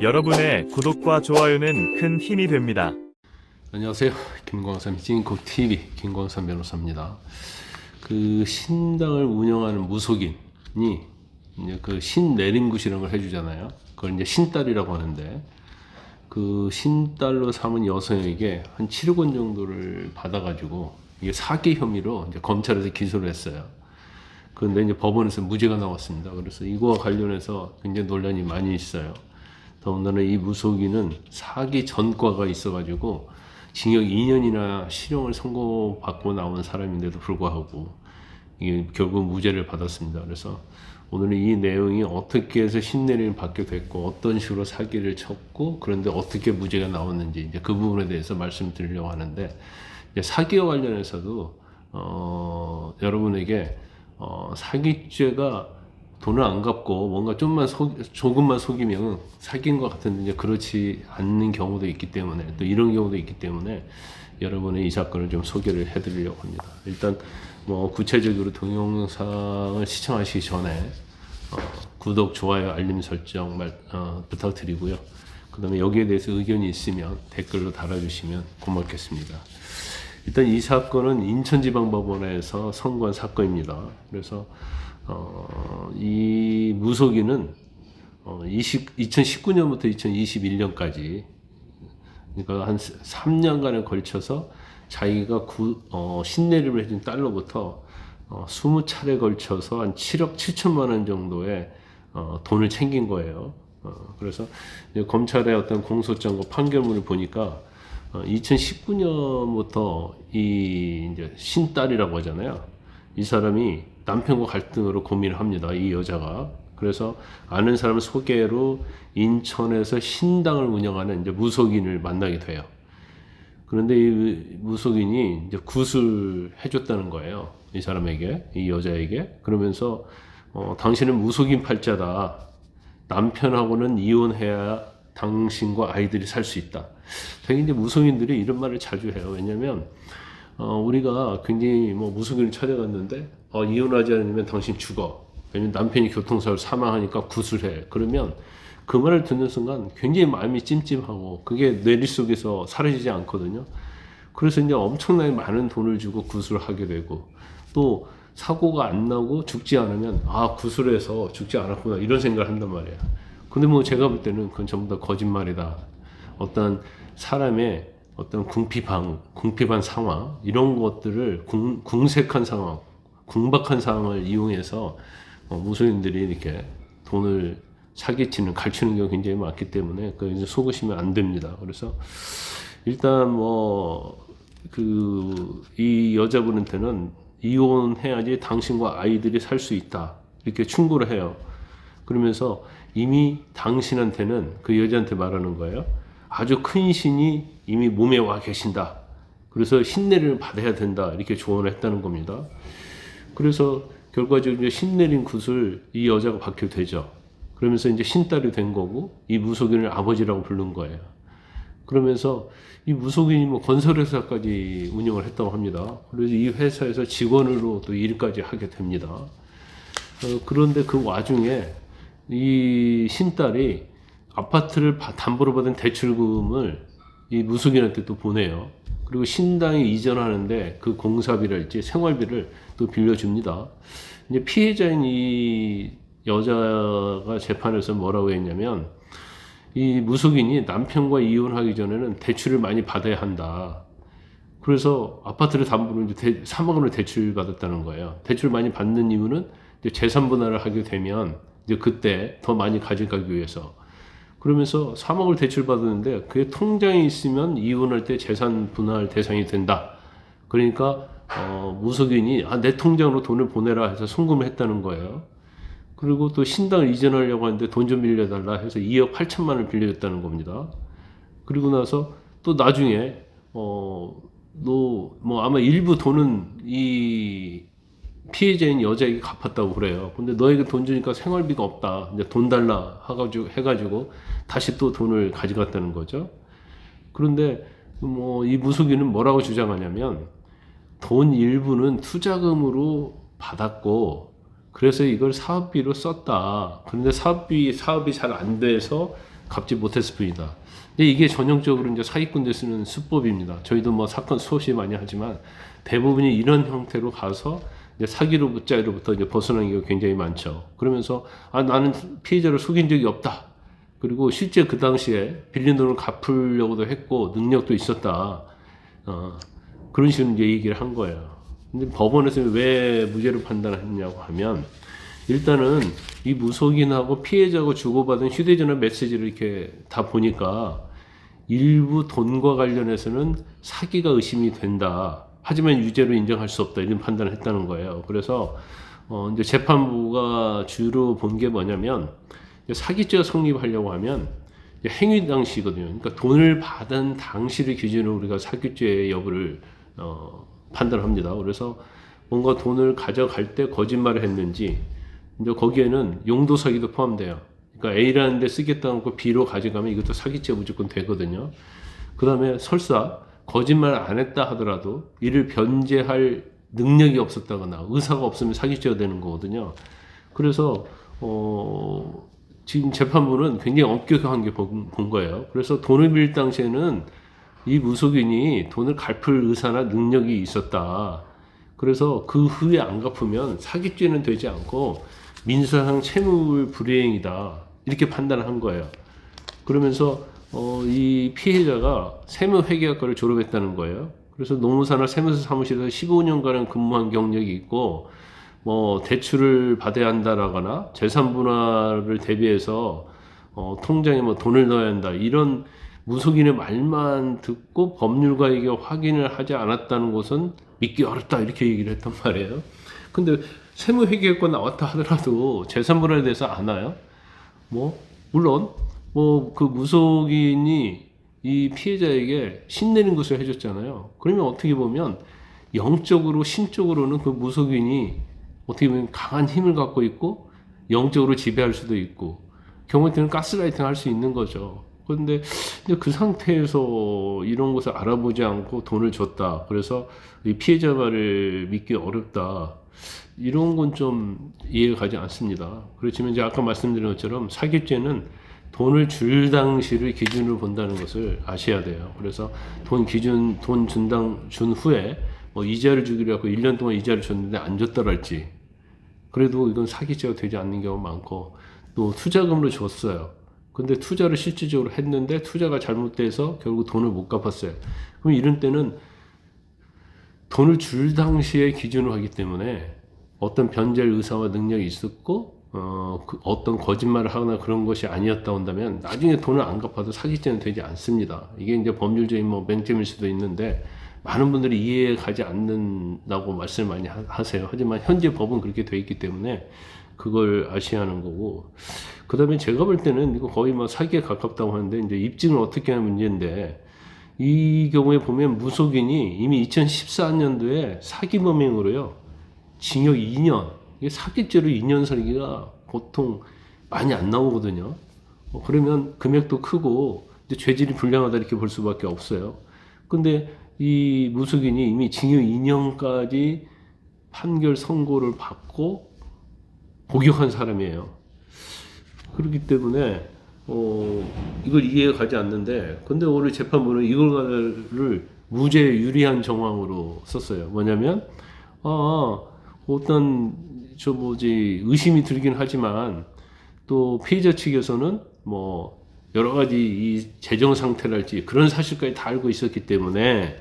여러분의 구독과 좋아요는 큰 힘이 됩니다. 안녕하세요. 김광삼 찐콕TV 김광삼 변호사입니다. 그 신당을 운영하는 무속인이 이제 그 신내림굿이라는 걸 해주잖아요. 그걸 이제 신딸이라고 하는데, 그 신딸로 삼은 여성에게 한 7억 원 정도를 받아가지고 이게 사기 혐의로 이제 검찰에서 기소를 했어요. 그런데 이제 법원에서 무죄가 나왔습니다. 그래서 이거와 관련해서 굉장히 논란이 많이 있어요. 더군다나 이 무속인은 사기 전과가 있어가지고 징역 2년이나 실형을 선고받고 나온 사람인데도 불구하고 이게 결국 무죄를 받았습니다. 그래서 오늘은 이 내용이 어떻게 해서 신내림을 받게 됐고 어떤 식으로 사기를 쳤고 그런데 어떻게 무죄가 나왔는지 이제 그 부분에 대해서 말씀드리려고 하는데, 이제 사기와 관련해서도 여러분에게 사기죄가 돈을 안 갚고 뭔가 조금만 속이면 사기인 것 같은데 이제 그렇지 않는 경우도 있기 때문에, 또 이런 경우도 있기 때문에 여러분의 이 사건을 좀 소개를 해드리려고 합니다. 일단 뭐 구체적으로 동영상을 시청하시기 전에 구독, 좋아요, 알림 설정 부탁드리고요. 그 다음에 여기에 대해서 의견이 있으면 댓글로 달아주시면 고맙겠습니다. 일단 이 사건은 인천지방법원에서 선고한 사건입니다. 그래서 이 무속인은 2019년부터 2021년까지, 그러니까 한 3년간에 걸쳐서 자기가 신내림을 해준 딸로부터 20차례 걸쳐서 한 7억 7천만 원 정도의 돈을 챙긴 거예요. 그래서 검찰의 어떤 공소장과 판결문을 보니까 2019년부터 이 이제 신딸이라고 하잖아요. 이 사람이 남편과 갈등으로 고민을 합니다. 이 여자가. 그래서 아는 사람 소개로 인천에서 신당을 운영하는 이제 무속인을 만나게 돼요. 그런데 이 무속인이 이제 굿을 해줬다는 거예요. 이 사람에게, 이 여자에게. 그러면서 당신은 무속인 팔자다. 남편하고는 이혼해야 당신과 아이들이 살 수 있다. 되게 이제 무속인들이 이런 말을 자주 해요. 왜냐면 우리가 굉장히 뭐 무속인을 찾아갔는데 이혼하지 않으면 당신 죽어. 왜냐면 남편이 교통사고로 사망하니까 굿을 해. 그러면 그 말을 듣는 순간 굉장히 마음이 찜찜하고 그게 뇌리 속에서 사라지지 않거든요. 그래서 이제 엄청나게 많은 돈을 주고 굿을 하게 되고, 또 사고가 안 나고 죽지 않으면 굿을 해서 죽지 않았구나 이런 생각을 한단 말이에요. 근데 뭐 제가 볼 때는 그건 전부 다 거짓말이다. 어떤 사람의 어떤 궁핍한 상황, 이런 것들을 궁색한 상황, 궁박한 상황을 이용해서 무속인들이 이렇게 돈을 사기치는, 갈치는 경우가 굉장히 많기 때문에 이제 속으시면 안 됩니다. 그래서 일단 이 여자분한테는 이혼해야지 당신과 아이들이 살 수 있다 이렇게 충고를 해요. 그러면서 이미 당신한테는, 그 여자한테 말하는 거예요, 아주 큰 신이 이미 몸에 와 계신다. 그래서 신내림을 받아야 된다 이렇게 조언을 했다는 겁니다. 그래서 결과적으로 이제 신내림 굿을 이 여자가 받게 되죠. 그러면서 이제 신딸이 된 거고, 이 무속인을 아버지라고 부른 거예요. 그러면서 이 무속인이 뭐 건설회사까지 운영을 했다고 합니다. 그래서 이 회사에서 직원으로 또 일까지 하게 됩니다. 그런데 그 와중에 이 신딸이 아파트를 담보로 받은 대출금을 이 무속인한테 또 보내요. 그리고 신당에 이전하는데 그 공사비랄지 생활비를 또 빌려줍니다. 이제 피해자인 이 여자가 재판에서 뭐라고 했냐면, 이 무속인이 남편과 이혼하기 전에는 대출을 많이 받아야 한다. 그래서 아파트를 담보로 이제 3억 원을 대출받았다는 거예요. 대출 많이 받는 이유는 이제 재산 분할을 하게 되면 이제 그때 더 많이 가져가기 위해서. 그러면서 3억을 대출받았는데 그게 통장에 있으면 이혼할 때 재산 분할 대상이 된다. 그러니까 무속인이 내 통장으로 돈을 보내라 해서 송금을 했다는 거예요. 그리고 또 신당을 이전하려고 하는데 돈 좀 빌려달라 해서 2억 8천만 원을 빌려줬다는 겁니다. 그리고 나서 또 나중에 아마 일부 돈은 이 피해자인 여자에게 갚았다고 그래요. 근데 너에게 돈 주니까 생활비가 없다. 이제 돈 달라 해가지고 다시 또 돈을 가져갔다는 거죠. 그런데 이 무속인은 뭐라고 주장하냐면, 돈 일부는 투자금으로 받았고 그래서 이걸 사업비로 썼다. 그런데 사업이 잘 안 돼서 갚지 못했을 뿐이다. 근데 이게 전형적으로 이제 사기꾼들 쓰는 수법입니다. 저희도 뭐 사건 수없이 많이 하지만 대부분이 이런 형태로 가서 이제 사기로부터 이제 벗어나는 경우가 굉장히 많죠. 그러면서 나는 피해자를 속인 적이 없다. 그리고 실제 그 당시에 빌린 돈을 갚으려고도 했고 능력도 있었다. 그런 식으로 이제 얘기를 한 거예요. 근데 법원에서 왜 무죄로 판단했냐고 하면 일단은 이 무속인하고 피해자하고 주고받은 휴대전화 메시지를 이렇게 다 보니까 일부 돈과 관련해서는 사기가 의심이 된다. 하지만 유죄로 인정할 수 없다. 이런 판단을 했다는 거예요. 그래서 이제 재판부가 주로 본 게 뭐냐면 사기죄가 성립하려고 하면 행위 당시거든요. 그러니까 돈을 받은 당시를 기준으로 우리가 사기죄의 여부를 판단합니다. 그래서 뭔가 돈을 가져갈 때 거짓말을 했는지 이제 거기에는 용도 사기도 포함돼요. 그러니까 A라는 데 쓰겠다고 하고 B로 가져가면 이것도 사기죄 무조건 되거든요. 그 다음에 설사 거짓말 안 했다 하더라도 이를 변제할 능력이 없었다거나 의사가 없으면 사기죄가 되는 거거든요. 그래서 지금 재판부는 굉장히 엄격하게 본 거예요. 그래서 돈을 빌 당시에는 이 무속인이 돈을 갚을 의사나 능력이 있었다. 그래서 그 후에 안 갚으면 사기죄는 되지 않고 민사상 채무 불이행이다. 이렇게 판단을 한 거예요. 그러면서 이 피해자가 세무회계학과를 졸업했다는 거예요. 그래서 노무사나 세무서 사무실에서 15년간은 근무한 경력이 있고 뭐 대출을 받아야 한다라거나 재산 분할을 대비해서 통장에 뭐 돈을 넣어야 한다 이런 무속인의 말만 듣고 법률가에게 확인을 하지 않았다는 것은 믿기 어렵다 이렇게 얘기를 했단 말이에요. 근데 세무회계학과 나왔다 하더라도 재산 분할에 대해서 아나요? 뭐 물론 뭐 그 무속인이 이 피해자에게 신내는 것을 해줬잖아요. 그러면 어떻게 보면 영적으로 신적으로는 그 무속인이 어떻게 보면 강한 힘을 갖고 있고 영적으로 지배할 수도 있고 경우에 따르면 가스라이팅 할 수 있는 거죠. 그런데 그 상태에서 이런 것을 알아보지 않고 돈을 줬다. 그래서 이 피해자 말을 믿기 어렵다. 이런 건 좀 이해가 가지 않습니다. 그렇지만 이제 아까 말씀드린 것처럼 사기죄는 돈을 줄 당시를 기준으로 본다는 것을 아셔야 돼요. 그래서 돈 준 후에 뭐 이자를 주기로 하고 1년 동안 이자를 줬는데 안 줬더랄지 그래도 이건 사기죄가 되지 않는 경우가 많고 또 투자금으로 줬어요. 근데 투자를 실질적으로 했는데 투자가 잘못돼서 결국 돈을 못 갚았어요. 그럼 이런 때는 돈을 줄 당시에 기준으로 하기 때문에 어떤 변제할 의사와 능력이 있었고 어떤 거짓말을 하거나 그런 것이 아니었다 한다면 나중에 돈을 안 갚아도 사기죄는 되지 않습니다. 이게 이제 법률적인 뭐 맹점일 수도 있는데 많은 분들이 이해 가지 않는다고 말씀을 많이 하세요. 하지만 현재 법은 그렇게 돼 있기 때문에 그걸 아셔야 하는 거고 그 다음에 제가 볼 때는 이거 거의 뭐 사기에 가깝다고 하는데 이제 입증을 어떻게 하는 문제인데 이 경우에 보면 무속인이 이미 2014년도에 사기범행으로요 징역 2년 이게 사기죄로 2년 살기가 보통 많이 안 나오거든요. 그러면 금액도 크고 이제 죄질이 불량하다 이렇게 볼 수밖에 없어요. 근데 이 무속인이 이미 징역 2년까지 판결 선고를 받고 복역한 사람이에요. 그렇기 때문에 이걸 이해가 가지 않는데 근데 오늘 재판부는 이거를 무죄 유리한 정황으로 썼어요. 뭐냐면 어떤 의심이 들긴 하지만 또 피해자 측에서는 뭐 여러 가지 이 재정 상태랄지 그런 사실까지 다 알고 있었기 때문에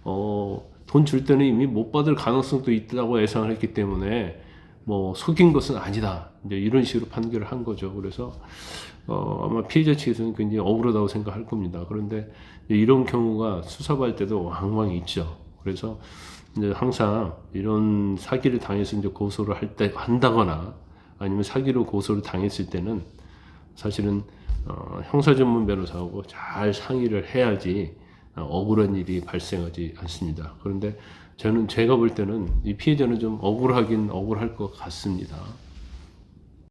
돈 줄 때는 이미 못 받을 가능성도 있다고 예상을 했기 때문에 뭐 속인 것은 아니다. 이제 이런 식으로 판결을 한 거죠. 그래서 아마 피해자 측에서는 굉장히 억울하다고 생각할 겁니다. 그런데 이런 경우가 수사받을 때도 왕왕 있죠. 그래서 이제 항상 이런 사기를 당해서 이제 고소를 한다거나 아니면 사기로 고소를 당했을 때는 사실은 형사 전문 변호사하고 잘 상의를 해야지 억울한 일이 발생하지 않습니다. 그런데 제가 볼 때는 이 피해자는 좀 억울하긴 억울할 것 같습니다.